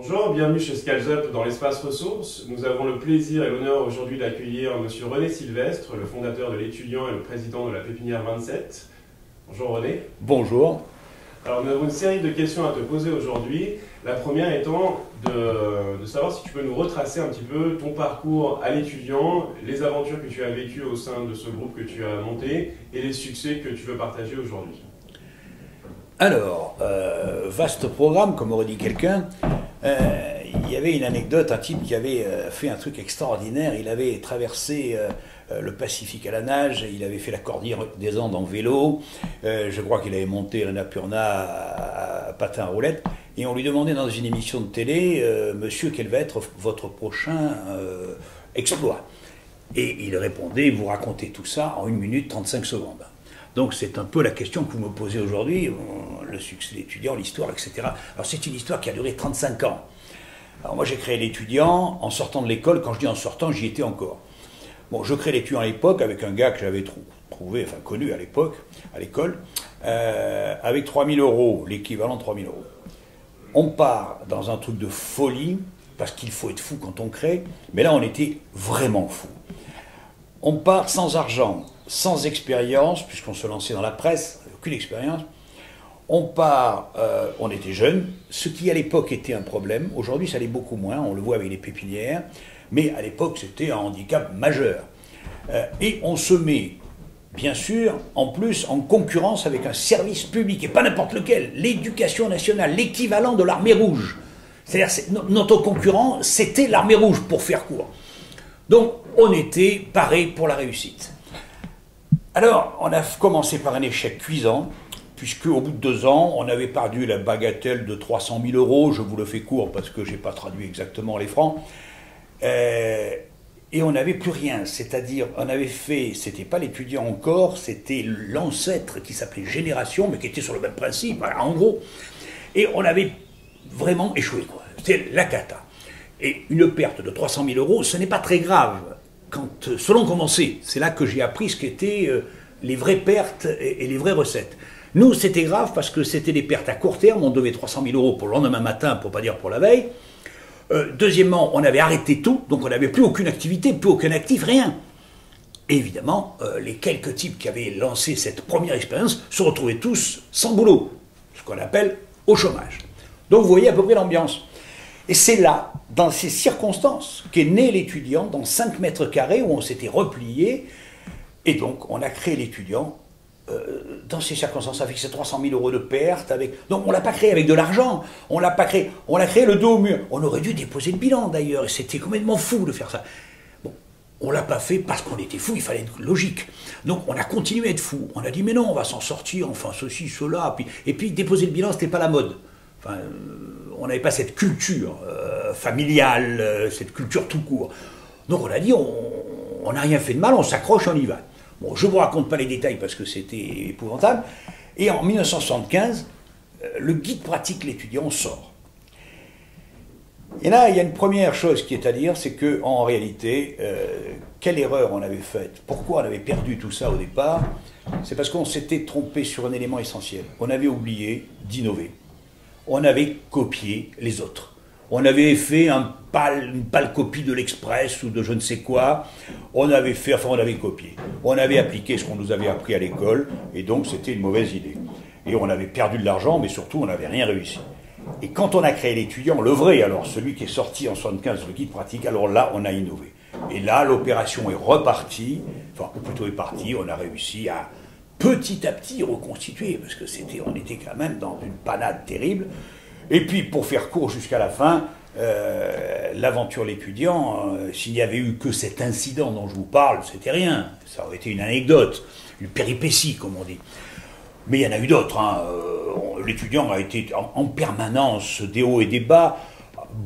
Bonjour, bienvenue chez Scalzup dans l'espace ressources. Nous avons le plaisir et l'honneur aujourd'hui d'accueillir Monsieur René Sylvestre, le fondateur de l'étudiant et le président de la Pépinière 27. Bonjour René. Bonjour. Alors nous avons une série de questions à te poser aujourd'hui. La première étant de savoir si tu peux nous retracer un petit peu ton parcours à l'étudiant, les aventures que tu as vécues au sein de ce groupe que tu as monté et les succès que tu veux partager aujourd'hui. Alors, vaste programme, comme aurait dit quelqu'un. Il y avait une anecdote, un type qui avait fait un truc extraordinaire. Il avait traversé le Pacifique à la nage, il avait fait la cordillère des Andes en vélo, je crois qu'il avait monté l'Annapurna à patin à roulettes, et on lui demandait dans une émission de télé, monsieur, quel va être votre prochain exploit? Et il répondait, vous racontez tout ça en 1 minute 35 secondes. Donc c'est un peu la question que vous me posez aujourd'hui, le succès d'étudiant, l'histoire, etc. Alors c'est une histoire qui a duré 35 ans. Alors moi j'ai créé l'étudiant en sortant de l'école. Quand je dis en sortant, j'y étais encore. Bon, je crée l'étudiant à l'époque avec un gars que j'avais trouvé, enfin connu à l'époque, à l'école, avec 3 000 €, l'équivalent de 3 000 €. On part dans un truc de folie, parce qu'il faut être fou quand on crée, mais là on était vraiment fou. On part sans argent, sans expérience, puisqu'on se lançait dans la presse, aucune expérience. On part, on était jeunes, ce qui à l'époque était un problème. Aujourd'hui, ça l'est beaucoup moins, on le voit avec les pépinières, mais à l'époque, c'était un handicap majeur. Et on se met, bien sûr, en plus, en concurrence avec un service public, et pas n'importe lequel, l'éducation nationale, l'équivalent de l'armée rouge. C'est-à-dire, notre concurrent, c'était l'armée rouge, pour faire court. Donc, on était paré pour la réussite. Alors, on a commencé par un échec cuisant, puisque au bout de 2 ans, on avait perdu la bagatelle de 300 000 €, je vous le fais court parce que je n'ai pas traduit exactement les francs, et on n'avait plus rien, c'est-à-dire, on avait fait, c'était pas l'étudiant encore, c'était l'ancêtre qui s'appelait Génération, mais qui était sur le même principe, en gros, et on avait vraiment échoué, quoi. C'était la cata. Et une perte de 300 000 €, ce n'est pas très grave, selon comment c'est là que j'ai appris ce qu'étaient les vraies pertes et les vraies recettes. Nous, c'était grave parce que c'était des pertes à court terme, on devait 300 000 € pour le lendemain matin, pour ne pas dire pour la veille. Deuxièmement, on avait arrêté tout, donc on n'avait plus aucune activité, plus aucun actif, rien. Et évidemment, les quelques types qui avaient lancé cette première expérience se retrouvaient tous sans boulot, ce qu'on appelle au chômage. Donc vous voyez à peu près l'ambiance. Et c'est là, dans ces circonstances, qu'est né l'étudiant, dans 5 mètres carrés, où on s'était replié, et donc on a créé l'étudiant dans ces circonstances, avec ces 300 000 € de pertes. Donc on ne l'a pas créé avec de l'argent, on l'a créé le dos au mur. On aurait dû déposer le bilan d'ailleurs, et c'était complètement fou de faire ça. Bon, on ne l'a pas fait parce qu'on était fou, il fallait être logique. Donc on a continué à être fou. On a dit mais non, on va s'en sortir, enfin ceci, cela. Et puis déposer le bilan, ce n'était pas la mode. Enfin, on n'avait pas cette culture familiale, cette culture tout court. Donc on a dit, on n'a rien fait de mal, on s'accroche, on y va. Bon, je ne vous raconte pas les détails parce que c'était épouvantable. Et en 1975, le guide pratique l'étudiant sort. Et là, il y a une première chose qui est à dire, c'est qu'en réalité, quelle erreur on avait faite, pourquoi on avait perdu tout ça au départ, c'est parce qu'on s'était trompé sur un élément essentiel. On avait oublié d'innover. On avait copié les autres. On avait fait une pâle copie de l'Express ou de je ne sais quoi. On avait copié. On avait appliqué ce qu'on nous avait appris à l'école, et donc c'était une mauvaise idée. Et on avait perdu de l'argent, mais surtout on n'avait rien réussi. Et quand on a créé l'étudiant, le vrai, alors celui qui est sorti en 1975, le guide pratique, alors là on a innové. Et là l'opération est repartie, enfin ou plutôt est partie, on a réussi à petit reconstituer, parce que on était quand même dans une panade terrible. Et puis, pour faire court jusqu'à la fin, l'aventure l'étudiant, s'il n'y avait eu que cet incident dont je vous parle, c'était rien. Ça aurait été une anecdote, une péripétie, comme on dit. Mais il y en a eu d'autres. Hein. L'étudiant a été en permanence des hauts et des bas.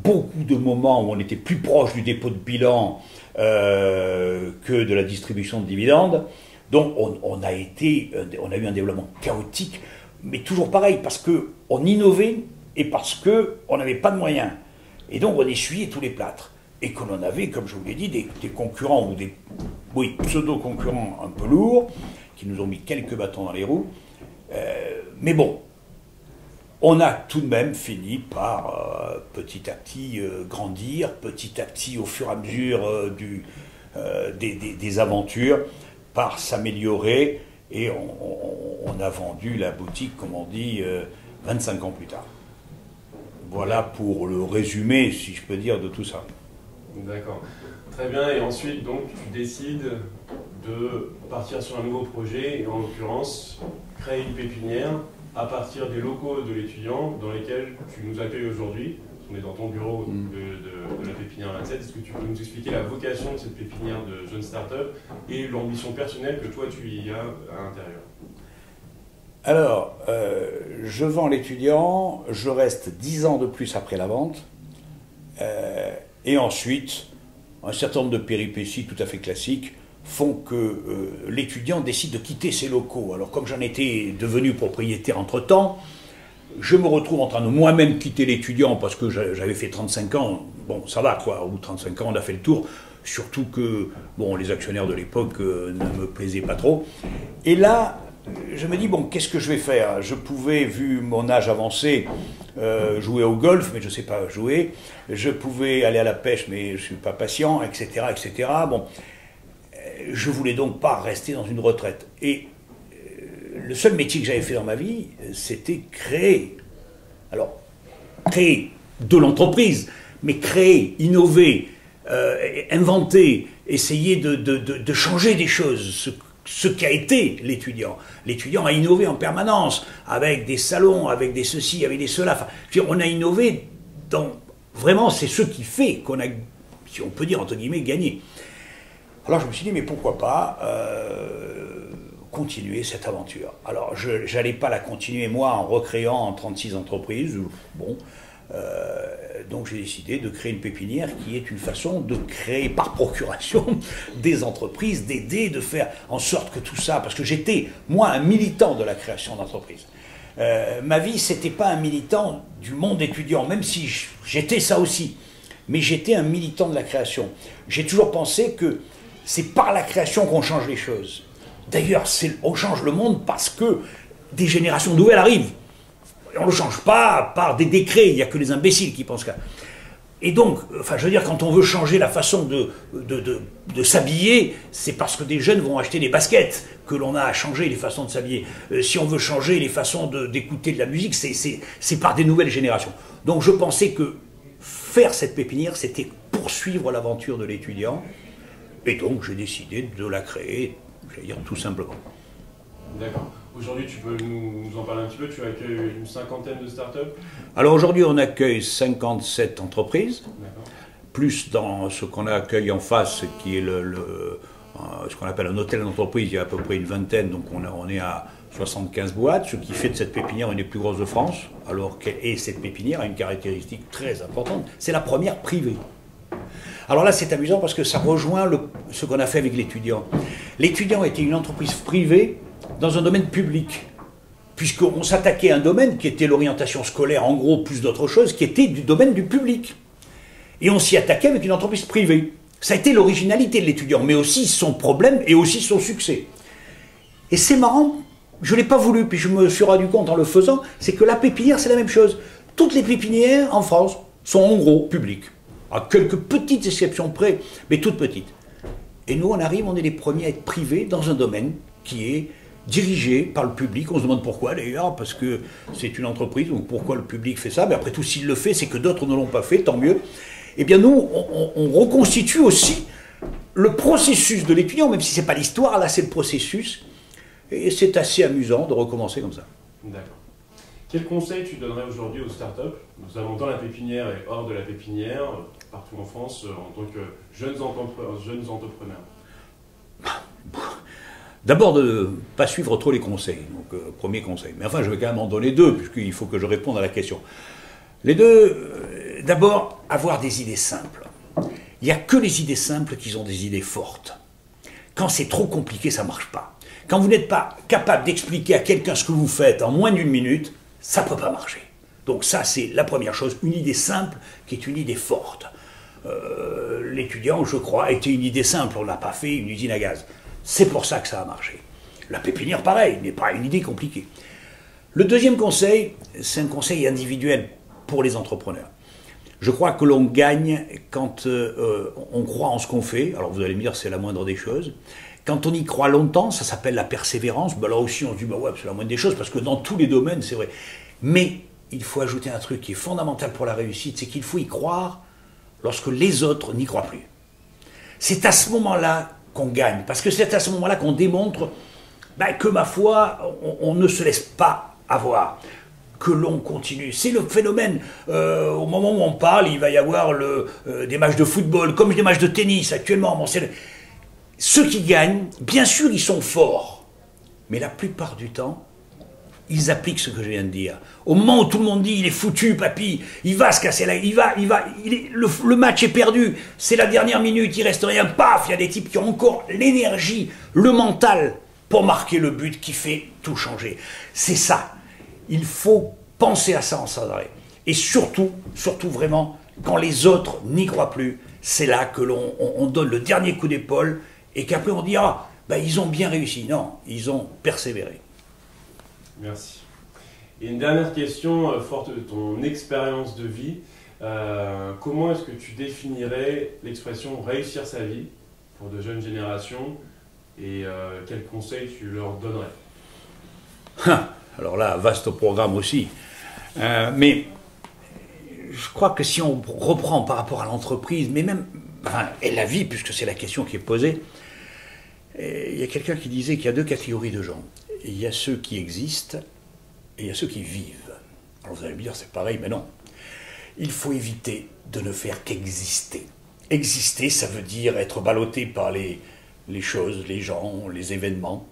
Beaucoup de moments où on était plus proche du dépôt de bilan que de la distribution de dividendes. Donc on a eu un développement chaotique, mais toujours pareil, parce qu'on innovait et parce qu'on n'avait pas de moyens. Et donc on essuyait tous les plâtres. Et que l'on avait, comme je vous l'ai dit, des concurrents, ou des pseudo-concurrents un peu lourds, qui nous ont mis quelques bâtons dans les roues. Mais bon, on a tout de même fini par petit à petit grandir, petit à petit au fur et à mesure des aventures, par s'améliorer, et on a vendu la boutique, comme on dit, 25 ans plus tard. Voilà pour le résumé, si je peux dire, de tout ça. D'accord. Très bien, et ensuite, donc, tu décides de partir sur un nouveau projet, et en l'occurrence, créer une pépinière à partir des locaux de l'étudiant dans lesquels tu nous accueilles aujourd'hui. On est dans ton bureau de la pépinière 27. Est-ce que tu peux nous expliquer la vocation de cette pépinière de jeunes start-up et l'ambition personnelle que toi tu y as à l'intérieur? Alors, je vends l'étudiant, je reste 10 ans de plus après la vente, et ensuite, un certain nombre de péripéties tout à fait classiques font que l'étudiant décide de quitter ses locaux. Alors, comme j'en étais devenu propriétaire entre-temps, je me retrouve en train de moi-même quitter l'étudiant parce que j'avais fait 35 ans. Bon, ça va quoi, au bout de 35 ans, on a fait le tour. Surtout que, bon, les actionnaires de l'époque ne me plaisaient pas trop. Et là, je me dis, bon, qu'est-ce que je vais faire? Je pouvais, vu mon âge avancé, jouer au golf, mais je ne sais pas jouer. Je pouvais aller à la pêche, mais je ne suis pas patient, etc., etc. Bon, je ne voulais donc pas rester dans une retraite. Et le seul métier que j'avais fait dans ma vie, c'était créer. Alors, créer de l'entreprise, mais créer, innover, inventer, essayer de changer des choses. Ce qu'a été l'étudiant. L'étudiant a innové en permanence, avec des salons, avec des ceci, avec des cela. Enfin, on a innové dans... Vraiment, c'est ce qui fait qu'on a, si on peut dire, entre guillemets, gagné. Alors je me suis dit, mais pourquoi pas continuer cette aventure. Alors je n'allais pas la continuer, moi, en recréant 36 entreprises. Bon, donc j'ai décidé de créer une pépinière qui est une façon de créer par procuration des entreprises, d'aider, de faire en sorte que tout ça, parce que j'étais, moi, un militant de la création d'entreprises. Ma vie, c'était pas un militant du monde étudiant, même si j'étais ça aussi, mais j'étais un militant de la création. J'ai toujours pensé que c'est par la création qu'on change les choses. D'ailleurs, on change le monde parce que des générations nouvelles arrivent. On ne le change pas par des décrets, il n'y a que les imbéciles qui pensent qu'à... Et donc, enfin, je veux dire, quand on veut changer la façon de s'habiller, c'est parce que des jeunes vont acheter des baskets que l'on a à changer les façons de s'habiller. Si on veut changer les façons d'écouter de la musique, c'est par des nouvelles générations. Donc je pensais que faire cette pépinière, c'était poursuivre l'aventure de l'étudiant. Et donc j'ai décidé de la créer, j'allais dire tout simplement. D'accord. Aujourd'hui, tu peux nous en parler un petit peu, tu accueilles une cinquantaine de startups? Alors aujourd'hui, on accueille 57 entreprises, plus dans ce qu'on accueille en face, qui est ce qu'on appelle un hôtel d'entreprise, il y a à peu près une vingtaine, donc on est à 75 boîtes, ce qui fait de cette pépinière une des plus grosses de France, alors et cette pépinière a une caractéristique très importante, c'est la première privée. Alors là, c'est amusant parce que ça rejoint ce qu'on a fait avec l'étudiant. L'étudiant était une entreprise privée dans un domaine public, puisqu'on s'attaquait à un domaine qui était l'orientation scolaire, en gros, plus d'autres choses, qui était du domaine du public. Et on s'y attaquait avec une entreprise privée. Ça a été l'originalité de l'étudiant, mais aussi son problème et aussi son succès. Et c'est marrant, je ne l'ai pas voulu, puis je me suis rendu compte en le faisant, c'est que la pépinière, c'est la même chose. Toutes les pépinières en France sont en gros publiques, à quelques petites exceptions près, mais toutes petites. Et nous, on arrive, on est les premiers à être privés dans un domaine qui est dirigé par le public. On se demande pourquoi d'ailleurs, parce que c'est une entreprise, donc pourquoi le public fait ça? Mais après tout, s'il le fait, c'est que d'autres ne l'ont pas fait, tant mieux. Eh bien nous, on reconstitue aussi le processus de l'étudiant, même si ce n'est pas l'histoire, là c'est le processus. Et c'est assez amusant de recommencer comme ça. D'accord. Quel conseil tu donnerais aujourd'hui aux startups? Nous avons dans la pépinière et hors de la pépinière, partout en France, en tant que jeunes entrepreneurs. D'abord, de ne pas suivre trop les conseils, donc premier conseil. Mais enfin, je vais quand même en donner deux, puisqu'il faut que je réponde à la question. Les deux, d'abord, avoir des idées simples. Il n'y a que les idées simples qui ont des idées fortes. Quand c'est trop compliqué, ça ne marche pas. Quand vous n'êtes pas capable d'expliquer à quelqu'un ce que vous faites en moins d'une minute, ça ne peut pas marcher. Donc ça, c'est la première chose, une idée simple qui est une idée forte. L'étudiant, je crois, était une idée simple, on n'a pas fait une usine à gaz. C'est pour ça que ça a marché. La pépinière, pareil, n'est pas une idée compliquée. Le deuxième conseil, c'est un conseil individuel pour les entrepreneurs. Je crois que l'on gagne quand on croit en ce qu'on fait. Alors vous allez me dire, c'est la moindre des choses. Quand on y croit longtemps, ça s'appelle la persévérance. Ben là aussi, on se dit, bah ouais, c'est la moindre des choses, parce que dans tous les domaines, c'est vrai. Mais il faut ajouter un truc qui est fondamental pour la réussite, c'est qu'il faut y croire lorsque les autres n'y croient plus. C'est à ce moment-là qu'on gagne, parce que c'est à ce moment-là qu'on démontre que, ma foi, on ne se laisse pas avoir, que l'on continue. C'est le phénomène, au moment où on parle, il va y avoir des matchs de football, comme des matchs de tennis actuellement. Bon, ceux qui gagnent, bien sûr, ils sont forts, mais la plupart du temps, ils appliquent ce que je viens de dire. Au moment où tout le monde dit, il est foutu, papy, il va se casser la... Le match est perdu, c'est la dernière minute, il reste rien, paf, il y a des types qui ont encore l'énergie, le mental, pour marquer le but qui fait tout changer. C'est ça. Il faut penser à ça en sans arrêt. Et surtout vraiment, quand les autres n'y croient plus, c'est là que l'on donne le dernier coup d'épaule et qu'après on dit, ah, ils ont bien réussi. Non, ils ont persévéré. Merci. Et une dernière question, forte de ton expérience de vie, comment est-ce que tu définirais l'expression réussir sa vie pour de jeunes générations et quels conseils tu leur donnerais? Alors là, vaste programme aussi. Mais je crois que si on reprend par rapport à l'entreprise, mais même et la vie, puisque c'est la question qui est posée, il y a quelqu'un qui disait qu'il y a deux catégories de gens. Il y a ceux qui existent et il y a ceux qui vivent. Alors vous allez me dire, c'est pareil, mais non. Il faut éviter de ne faire qu'exister. Exister, ça veut dire être ballotté par les choses, les gens, les événements.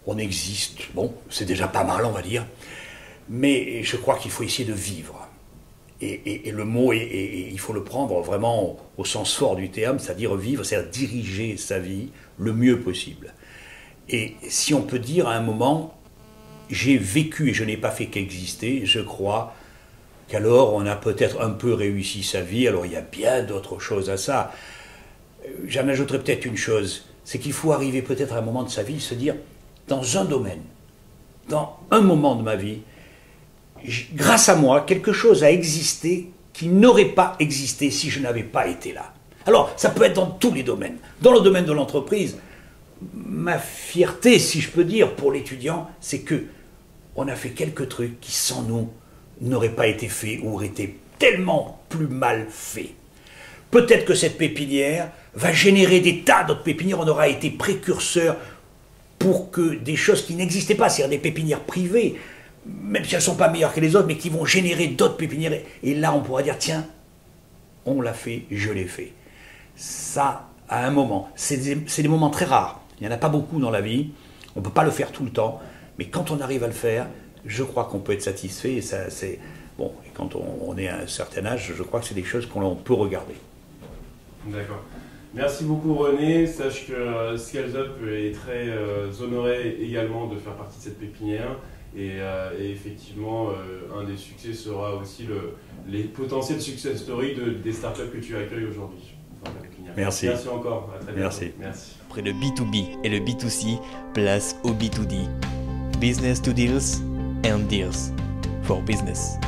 On existe, bon, c'est déjà pas mal, on va dire. Mais je crois qu'il faut essayer de vivre. Et le mot, il faut le prendre vraiment au sens fort du terme, c'est-à-dire vivre, c'est-à-dire diriger sa vie le mieux possible. Et si on peut dire à un moment, j'ai vécu et je n'ai pas fait qu'exister, je crois qu'alors on a peut-être un peu réussi sa vie. Alors il y a bien d'autres choses à ça. J'en ajouterai peut-être une chose, c'est qu'il faut arriver peut-être à un moment de sa vie, se dire, dans un domaine, dans un moment de ma vie, grâce à moi, quelque chose a existé qui n'aurait pas existé si je n'avais pas été là. Alors, ça peut être dans tous les domaines. Dans le domaine de l'entreprise, ma fierté, si je peux dire, pour l'étudiant, c'est que on a fait quelques trucs qui, sans nous, n'auraient pas été faits ou auraient été tellement plus mal faits. Peut-être que cette pépinière va générer des tas d'autres pépinières. On aura été précurseur pour que des choses qui n'existaient pas, c'est-à-dire des pépinières privées, même si elles ne sont pas meilleures que les autres, mais qui vont générer d'autres pépinières. Et là, on pourra dire, tiens, on l'a fait, je l'ai fait. Ça, à un moment, c'est des moments très rares. Il n'y en a pas beaucoup dans la vie, on ne peut pas le faire tout le temps, mais quand on arrive à le faire, je crois qu'on peut être satisfait. Et ça, bon, et quand on est à un certain âge, je crois que c'est des choses qu'on peut regarder. D'accord. Merci beaucoup René. Sache que Scales Up est très honoré également de faire partie de cette pépinière. Et effectivement, un des succès sera aussi les potentiels success stories des startups que tu accueilles aujourd'hui. Merci. Merci encore. À très bientôt. Merci. Après le B2B et le B2C, place au B2D. Business to deals and deals for business.